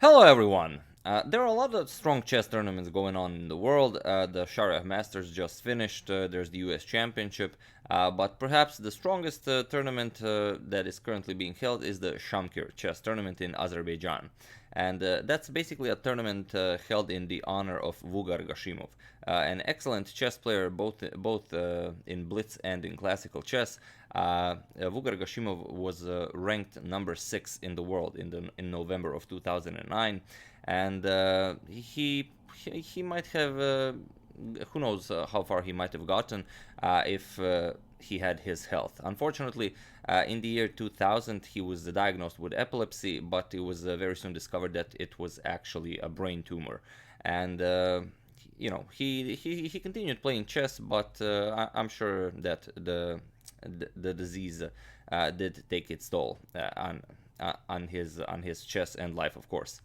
Hello everyone! There are a lot of strong chess tournaments going on in the world. The Sharia Masters just finished, there's the US Championship, but perhaps the strongest tournament that is currently being held is the Shamkir chess tournament in Azerbaijan. And that's basically a tournament held in the honor of Vugar Gashimov, an excellent chess player both in blitz and in classical chess. Vugar Gashimov was ranked number 6 in the world in November of 2009, and he might have who knows how far he might have gotten if he had his health. Unfortunately, in the year 2000, he was diagnosed with epilepsy, but it was very soon discovered that it was actually a brain tumor. And he continued playing chess, but I'm sure that the disease did take its toll on his chess and life, of course.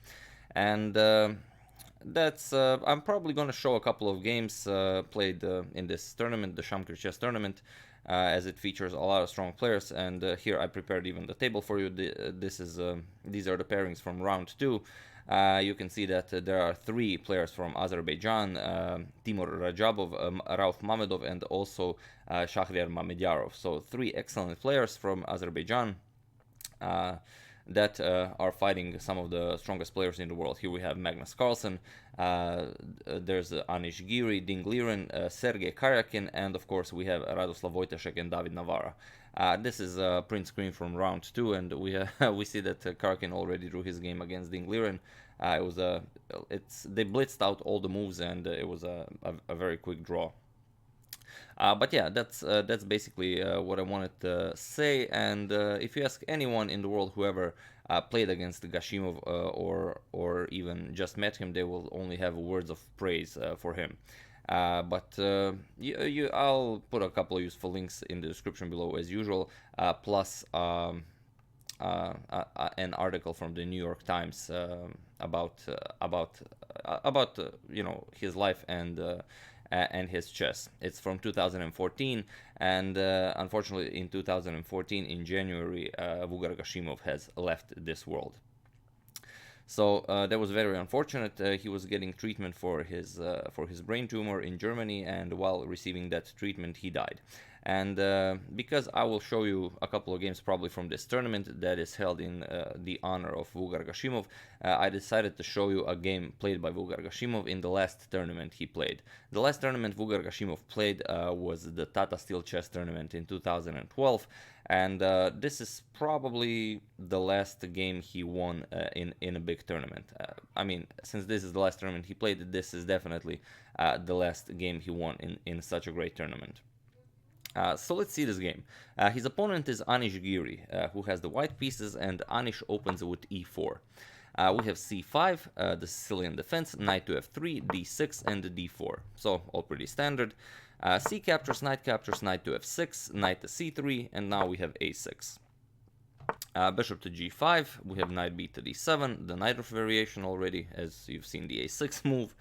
And that's I'm probably going to show a couple of games played in this tournament, the Shamkir chess tournament, as it features a lot of strong players. And here I prepared even the table for you. These are the pairings from round 2. You can see that there are 3 players from Azerbaijan, Timur Rajabov, Rauf Mamedov, and also Shahriar Mamedyarov. So 3 excellent players from Azerbaijan that are fighting some of the strongest players in the world. Here we have Magnus Carlsen, there's Anish Giri, Ding Liren, Sergei Karyakin, and of course we have Radoslav Wojtaszek and David Navara. This is a print screen from round 2, and we see that Karyakin already drew his game against Ding Liren. They blitzed out all the moves, and it was a very quick draw. But yeah, that's basically what I wanted to say. And if you ask anyone in the world who ever played against Gashimov or even just met him, they will only have words of praise for him. I'll put a couple of useful links in the description below as usual, plus an article from the New York Times about his life and his chess. It's from 2014, and unfortunately, in 2014, in January, Vugar Gashimov has left this world. So that was very unfortunate. He was getting treatment for his brain tumor in Germany, and while receiving that treatment, he died. And because I will show you a couple of games probably from this tournament that is held in the honor of Vugar Gashimov, I decided to show you a game played by Vugar Gashimov in the last tournament he played. The last tournament Vugar Gashimov played was the Tata Steel Chess Tournament in 2012, and this is probably the last game he won in a big tournament. I mean, since this is the last tournament he played, this is definitely the last game he won in such a great tournament. So let's see this game. His opponent is Anish Giri, who has the white pieces, and Anish opens with e4. We have c5, the Sicilian defense, knight to f3, d6, and d4. So all pretty standard. C captures, knight to f6, knight to c3, and now we have a6. Bishop to g5, we have knight b to d7, the Najdorf variation already, as you've seen the a6 move.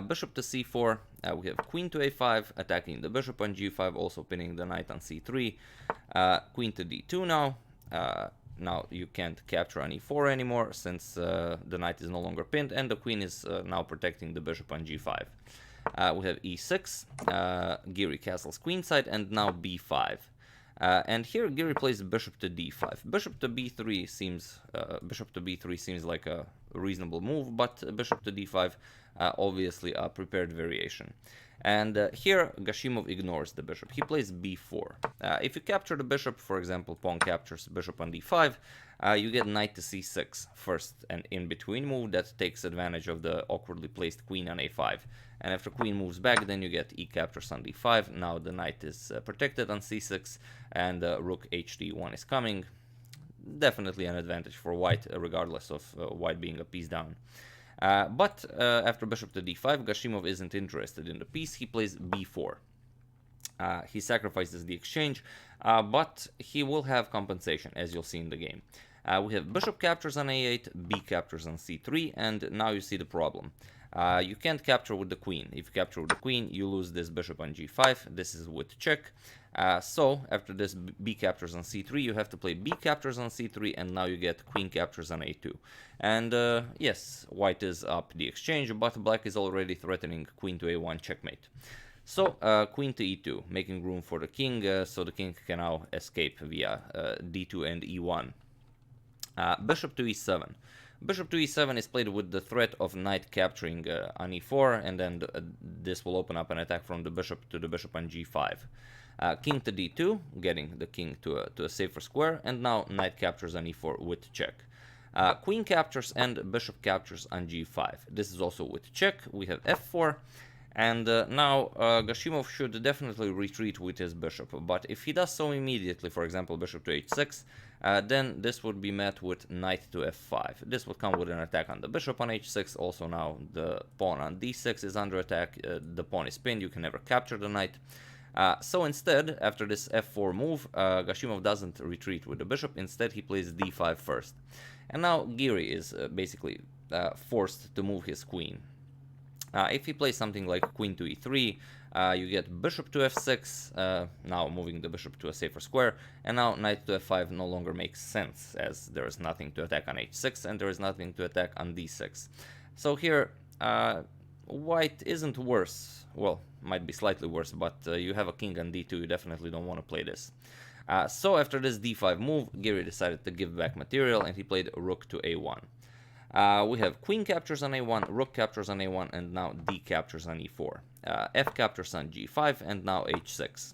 Bishop to c4, we have queen to a5, attacking the bishop on g5, also pinning the knight on c3. Queen to d2 now. Now you can't capture on e4 anymore, since the knight is no longer pinned, and the queen is now protecting the bishop on g5. We have e6, Giri castles queenside, and now b5. And here Giri plays bishop to d5. Bishop to b3 seems like a reasonable move, but bishop to d5 obviously a prepared variation. And here Gashimov ignores the bishop. He plays b4. If you capture the bishop, for example, pawn captures bishop on d5, you get knight to c6 first, an in-between move that takes advantage of the awkwardly placed queen on a5. And after queen moves back, then you get e captures on d5. Now the knight is protected on c6, and rook hd1 is coming. Definitely an advantage for white, regardless of white being a piece down. But after bishop to d5, Gashimov isn't interested in the piece. He plays b4. He sacrifices the exchange, but he will have compensation, as you'll see in the game. We have bishop captures on a8, b captures on c3, and now you see the problem. You can't capture with the queen. If you capture with the queen, you lose this bishop on g5. This is with check. So after this b captures on c3, you have to play b captures on c3, and now you get queen captures on a2. And yes, white is up the exchange, but black is already threatening queen to a1 checkmate. So queen to e2, making room for the king, so the king can now escape via d2 and e1. Bishop to e7. Bishop to e7 is played with the threat of knight capturing on e4, and then this will open up an attack from the bishop to the bishop on g5. King to d2, getting the king to a safer square, and now knight captures on e4 with check. Queen captures and bishop captures on g5. This is also with check. We have f4, and now Gashimov should definitely retreat with his bishop, but if he does so immediately, for example bishop to h6, then this would be met with knight to f5. This would come with an attack on the bishop on h6. Also now the pawn on d6 is under attack. The pawn is pinned, you can never capture the knight. So instead, after this f4 move, Gashimov doesn't retreat with the bishop. Instead, he plays d5 first. And now Giri is basically forced to move his queen. If he plays something like queen to e3, you get bishop to f6, now moving the bishop to a safer square, and now knight to f5 no longer makes sense, as there is nothing to attack on h6 and there is nothing to attack on d6. So here, white isn't worse, well, might be slightly worse, but you have a king on d2, you definitely don't want to play this. So after this d5 move, Giri decided to give back material, and he played rook to a1. We have queen captures on a1, rook captures on a1, and now d captures on e4. F captures on g5, and now h6.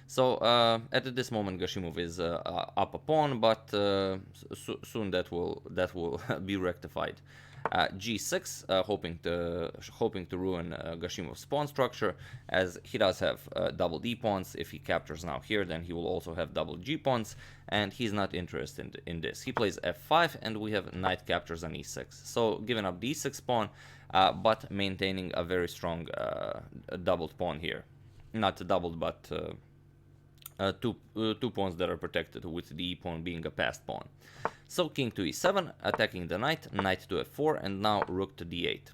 So at this moment Gashimov is up a pawn, but soon that will be rectified. G6, hoping to ruin Gashimov's pawn structure, as he does have double d pawns. If he captures now here, then he will also have double g pawns, and he's not interested in this. He plays f5, and we have knight captures on e6. So giving up d6 pawn, but maintaining a very strong doubled pawn here. Not doubled, but two pawns that are protected, with the e pawn being a passed pawn. So king to e7, attacking the knight, knight to f4, and now rook to d8.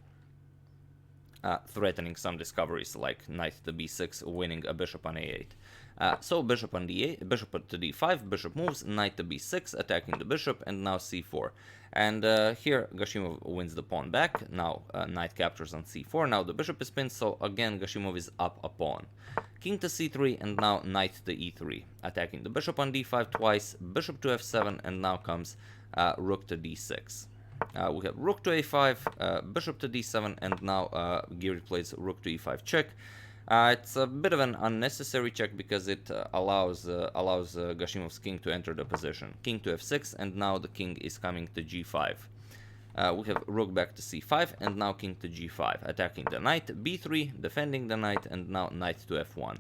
Threatening some discoveries like knight to b6, winning a bishop on a8. So bishop on d8, bishop to d5, bishop moves, knight to b6, attacking the bishop, and now c4. And here Gashimov wins the pawn back. Now knight captures on c4. Now the bishop is pinned, so again Gashimov is up a pawn. King to c3, and now knight to e3, attacking the bishop on d5 twice, bishop to f7, and now comes rook to d6. We have rook to a5, bishop to d7, and now Giri plays rook to e5 check. It's a bit of an unnecessary check because it allows Gashimov's king to enter the position. King to f6, and now the king is coming to g5. We have rook back to c5, and now king to g5, attacking the knight, b3, defending the knight, and now knight to f1,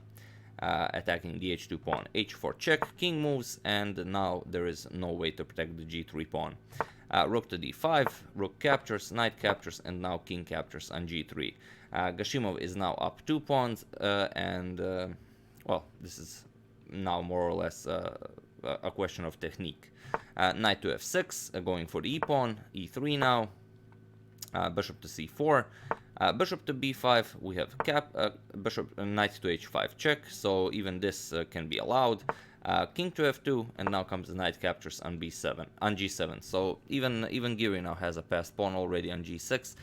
attacking the h2 pawn. h4 check, king moves, and now there is no way to protect the g3 pawn. Rook to d5, rook captures, knight captures, and now king captures on g3. Gashimov is now up 2 pawns, and well, this is now more or less a question of technique. Knight to f6, going for the e pawn, e3 now, bishop to c4, bishop to b5. We have bishop, knight to h5 check, so even this can be allowed. King to f2, and now comes the knight captures on g7. So even Giri now has a passed pawn already on g6,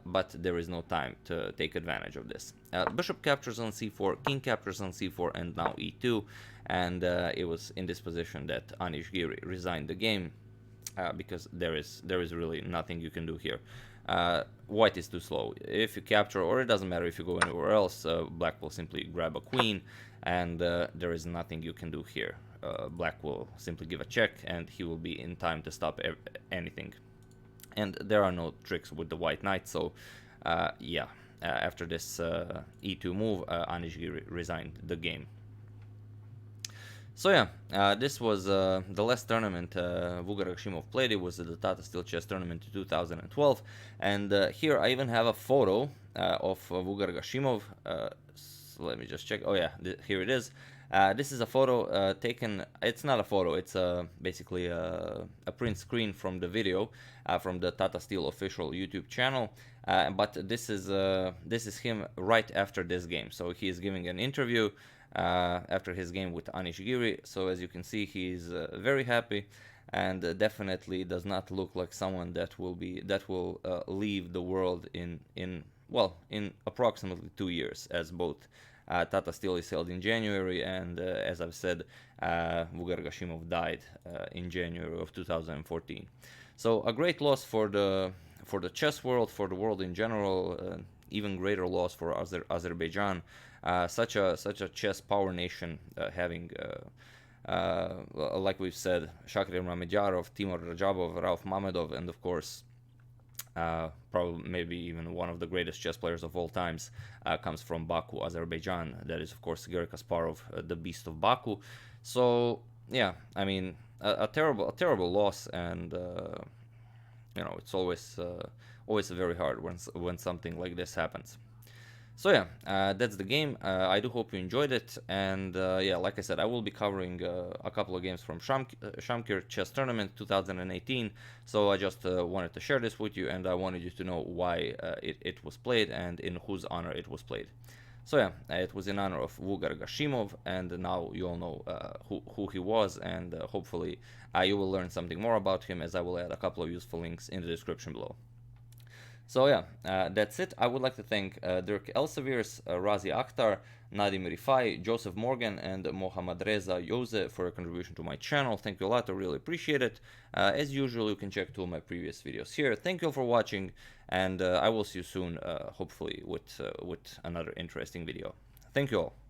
but there is no time to take advantage of this. Bishop captures on c4, king captures on c4, and now e2. And it was in this position that Anish Giri resigned the game, because there is really nothing you can do here. White is too slow. If you capture, or it doesn't matter if you go anywhere else, black will simply grab a queen, and there is nothing you can do here. Black will simply give a check, and he will be in time to stop anything. And there are no tricks with the white knight, so yeah, after this e2 move, Anish Giri resigned the game. So yeah, this was the last tournament Vugar Gashimov played. It was the Tata Steel Chess Tournament 2012, and here I even have a photo of Vugar Gashimov. So let me just check. Oh yeah, here it is. This is a photo taken. It's not a photo. It's basically a print screen from the video from the Tata Steel official YouTube channel. But this is him right after this game. So he is giving an interview. after his game with Anish Giri. So as you can see, he's very happy, and definitely does not look like someone that will leave the world in approximately 2 years, as both Tata still is held in January, and as I've said, Vugar Gashimov died in January of 2014. So a great loss for the chess world, for the world in general. Even greater loss for Azerbaijan, such a chess power nation, having like we've said, Shakir Mamedyarov, Timur Rajabov, Rauf Mamedov, and of course, probably maybe even one of the greatest chess players of all times, comes from Baku, Azerbaijan. That is, of course, Garry Kasparov, the Beast of Baku. So yeah, I mean, a terrible loss, and it's always very hard when something like this happens. So yeah, that's the game. I do hope you enjoyed it, and yeah, like I said, I will be covering a couple of games from Shamkir Chess Tournament 2018. So I just wanted to share this with you, and I wanted you to know why it was played and in whose honor it was played. So yeah, it was in honor of Vugar Gashimov, and now you all know who he was, and hopefully you will learn something more about him, as I will add a couple of useful links in the description below. So yeah, that's it. I would like to thank Dirk Elseviers, Razi Akhtar, Nadim Rifai, Joseph Morgan, and Mohammad Reza Jose for your contribution to my channel. Thank you a lot, I really appreciate it. As usual, you can check two of my previous videos here. Thank you all for watching, and I will see you soon, hopefully with another interesting video. Thank you all.